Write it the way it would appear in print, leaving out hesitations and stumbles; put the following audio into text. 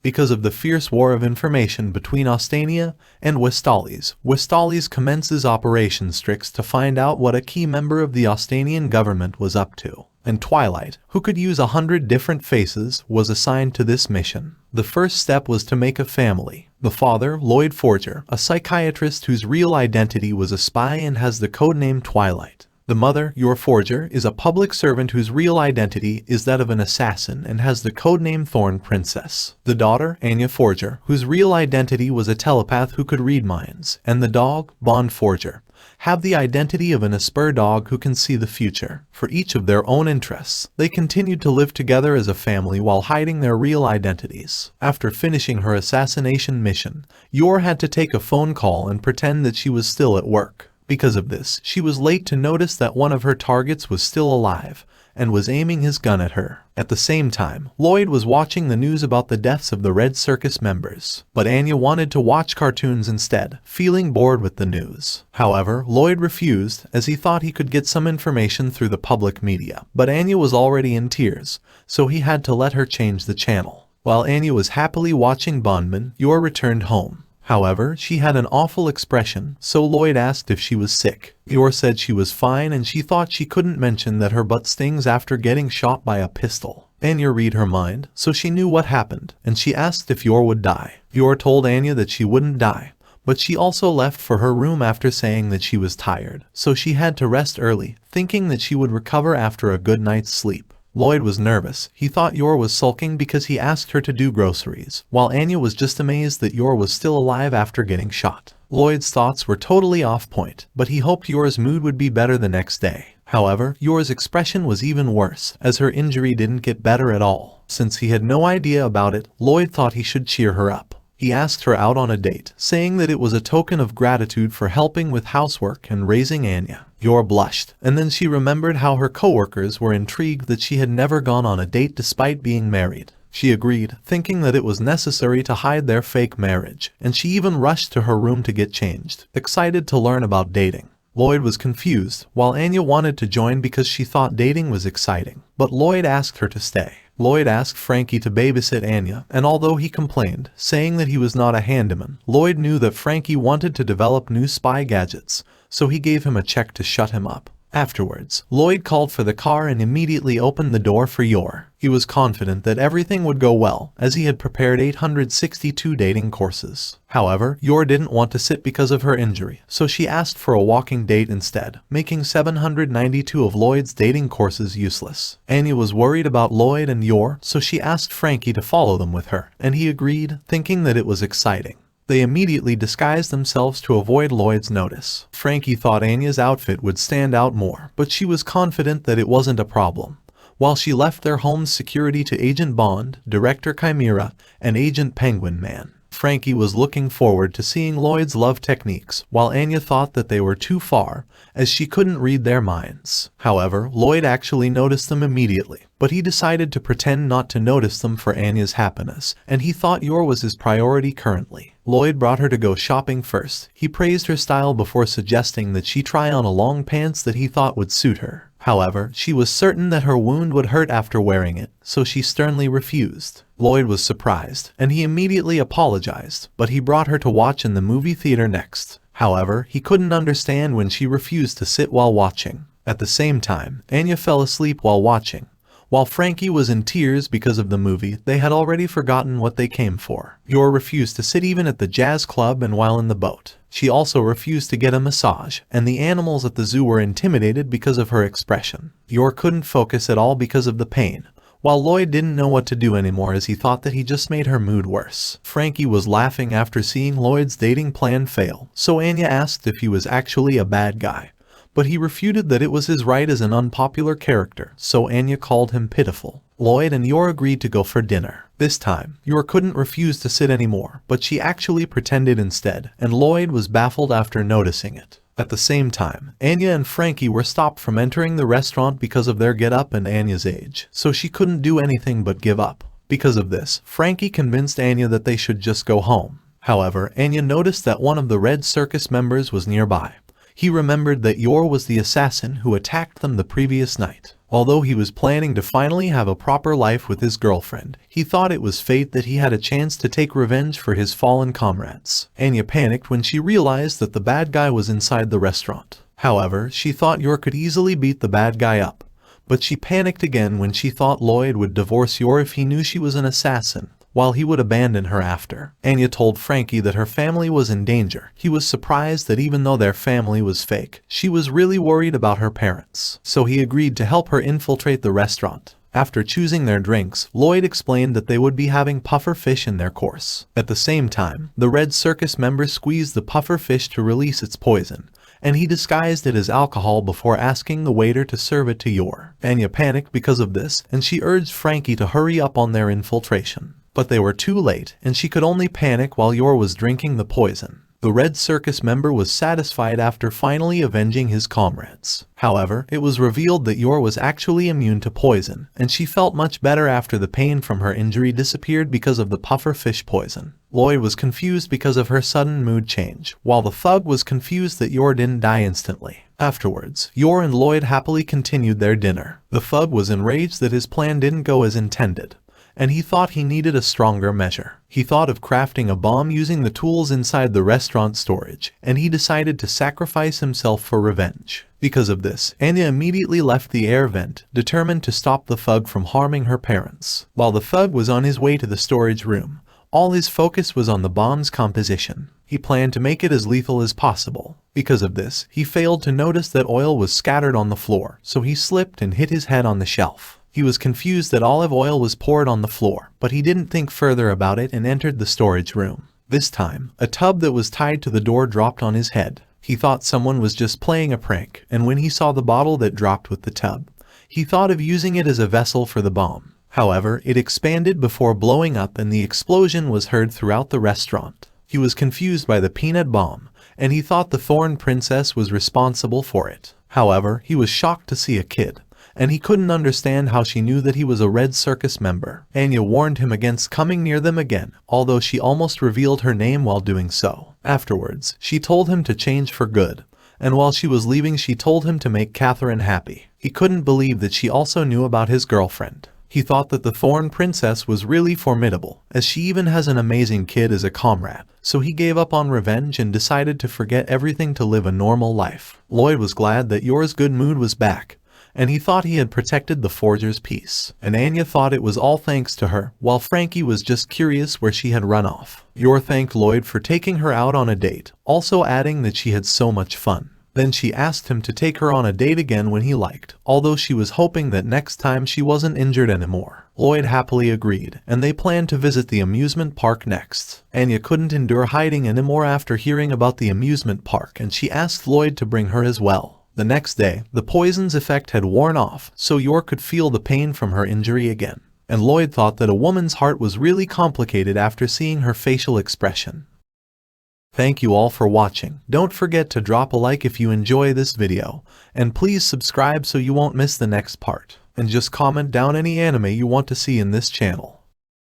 Because of the fierce war of information between Ostania and Westalis, Westalis commences Operation Strix to find out what a key member of the Ostanian government was up to. And Twilight, who could use 100 different faces, was assigned to this mission. The first step was to make a family. The father, Anya Forger, a psychiatrist whose real identity was a spy and has the codename Twilight. The mother, Anya Forger, is a public servant whose real identity is that of an assassin and has the codename Thorn Princess. The daughter, Anya Forger, whose real identity was a telepath who could read minds, and the dog, Bond Forger, have the identity of an Esper dog who can see the future. For each of their own interests, they continued to live together as a family while hiding their real identities. After finishing her assassination mission, Yor had to take a phone call and pretend that she was still at work. Because of this, she was late to notice that one of her targets was still alive and was aiming his gun at her. At the same time, Lloyd was watching the news about the deaths of the Red Circus members, but Anya wanted to watch cartoons instead, feeling bored with the news. However, Lloyd refused, as he thought he could get some information through the public media, but Anya was already in tears, so he had to let her change the channel. While Anya was happily watching Bondman, Yor returned home. However, she had an awful expression, so Lloyd asked if she was sick. Yor said she was fine and she thought she couldn't mention that her butt stings after getting shot by a pistol. Anya read her mind, so she knew what happened, and she asked if Yor would die. Yor told Anya that she wouldn't die, but she also left for her room after saying that she was tired, so she had to rest early, thinking that she would recover after a good night's sleep. Lloyd was nervous. He thought Yor was sulking because he asked her to do groceries, while Anya was just amazed that Yor was still alive after getting shot. Lloyd's thoughts were totally off point, but he hoped Yor's mood would be better the next day. However, Yor's expression was even worse, as her injury didn't get better at all. Since he had no idea about it, Lloyd thought he should cheer her up. He asked her out on a date, saying that it was a token of gratitude for helping with housework and raising Anya. Yor blushed, and then she remembered how her coworkers were intrigued that she had never gone on a date despite being married. She agreed, thinking that it was necessary to hide their fake marriage, and she even rushed to her room to get changed, excited to learn about dating. Lloyd was confused, while Anya wanted to join because she thought dating was exciting, but Lloyd asked her to stay. Lloyd asked Frankie to babysit Anya, and although he complained, saying that he was not a handyman, Lloyd knew that Frankie wanted to develop new spy gadgets, so he gave him a check to shut him up. Afterwards, Lloyd called for the car and immediately opened the door for Yor. He was confident that everything would go well, as he had prepared 862 dating courses. However, Yor didn't want to sit because of her injury, so she asked for a walking date instead, making 792 of Lloyd's dating courses useless. Anya was worried about Lloyd and Yor, so she asked Frankie to follow them with her, and he agreed, thinking that it was exciting. They immediately disguised themselves to avoid Lloyd's notice. Frankie thought Anya's outfit would stand out more, but she was confident that it wasn't a problem. While she left their home's security to Agent Bond, Director Chimera, and Agent Penguin Man, Frankie was looking forward to seeing Lloyd's love techniques, while Anya thought that they were too far, as she couldn't read their minds. However, Lloyd actually noticed them immediately, but he decided to pretend not to notice them for Anya's happiness, and he thought Yor was his priority currently. Lloyd brought her to go shopping first. He praised her style before suggesting that she try on a long pants that he thought would suit her. However, she was certain that her wound would hurt after wearing it, so she sternly refused. Lloyd was surprised, and he immediately apologized, but he brought her to watch in the movie theater next. However, he couldn't understand when she refused to sit while watching. At the same time, Anya fell asleep while watching. While Frankie was in tears because of the movie, they had already forgotten what they came for. Yor refused to sit even at the jazz club and while in the boat. She also refused to get a massage, and the animals at the zoo were intimidated because of her expression. Yor couldn't focus at all because of the pain, while Lloyd didn't know what to do anymore as he thought that he just made her mood worse. Frankie was laughing after seeing Lloyd's dating plan fail, so Anya asked if he was actually a bad guy. But he refuted that it was his right as an unpopular character, so Anya called him pitiful. Lloyd and Yor agreed to go for dinner. This time, Yor couldn't refuse to sit anymore, but she actually pretended instead, and Lloyd was baffled after noticing it. At the same time, Anya and Frankie were stopped from entering the restaurant because of their get-up and Anya's age, so she couldn't do anything but give up. Because of this, Frankie convinced Anya that they should just go home. However, Anya noticed that one of the Red Circus members was nearby. He remembered that Yor was the assassin who attacked them the previous night. Although he was planning to finally have a proper life with his girlfriend, he thought it was fate that he had a chance to take revenge for his fallen comrades. Anya panicked when she realized that the bad guy was inside the restaurant. However, she thought Yor could easily beat the bad guy up. But she panicked again when she thought Lloyd would divorce Yor if he knew she was an assassin, while he would abandon her after. Anya told Frankie that her family was in danger. He was surprised that even though their family was fake, she was really worried about her parents. So he agreed to help her infiltrate the restaurant. After choosing their drinks, Lloyd explained that they would be having puffer fish in their course. At the same time, the Red Circus member squeezed the puffer fish to release its poison, and he disguised it as alcohol before asking the waiter to serve it to Yor. Anya panicked because of this, and she urged Frankie to hurry up on their infiltration. But they were too late, and she could only panic while Yor was drinking the poison. The Red Circus member was satisfied after finally avenging his comrades. However, it was revealed that Yor was actually immune to poison, and she felt much better after the pain from her injury disappeared because of the puffer fish poison. Lloyd was confused because of her sudden mood change, while the thug was confused that Yor didn't die instantly. Afterwards, Yor and Lloyd happily continued their dinner. The thug was enraged that his plan didn't go as intended, and he thought he needed a stronger measure. He thought of crafting a bomb using the tools inside the restaurant storage, and he decided to sacrifice himself for revenge. Because of this, Anya immediately left the air vent, determined to stop the thug from harming her parents. While the thug was on his way to the storage room, all his focus was on the bomb's composition. He planned to make it as lethal as possible. Because of this, he failed to notice that oil was scattered on the floor, so he slipped and hit his head on the shelf. He was confused that olive oil was poured on the floor, but he didn't think further about it and entered the storage room. This time, a tub that was tied to the door dropped on his head. He thought someone was just playing a prank, and when he saw the bottle that dropped with the tub, he thought of using it as a vessel for the bomb. However, it expanded before blowing up and the explosion was heard throughout the restaurant. He was confused by the peanut bomb, and he thought the Thorn Princess was responsible for it. However, he was shocked to see a kid, and he couldn't understand how she knew that he was a Red Circus member. Anya warned him against coming near them again, although she almost revealed her name while doing so. Afterwards, she told him to change for good, and while she was leaving she told him to make Catherine happy. He couldn't believe that she also knew about his girlfriend. He thought that the Thorn Princess was really formidable, as she even has an amazing kid as a comrade. So he gave up on revenge and decided to forget everything to live a normal life. Lloyd was glad that Yor's good mood was back, and he thought he had protected the Forger's peace. And Anya thought it was all thanks to her, while Frankie was just curious where she had run off. Yor thanked Lloyd for taking her out on a date, also adding that she had so much fun. Then she asked him to take her on a date again when he liked, although she was hoping that next time she wasn't injured anymore. Lloyd happily agreed, and they planned to visit the amusement park next. Anya couldn't endure hiding anymore after hearing about the amusement park, and she asked Lloyd to bring her as well. The next day, the poison's effect had worn off, so Yor could feel the pain from her injury again. And Lloyd thought that a woman's heart was really complicated after seeing her facial expression. Thank you all for watching. Don't forget to drop a like if you enjoy this video, and please subscribe so you won't miss the next part. And just comment down any anime you want to see in this channel.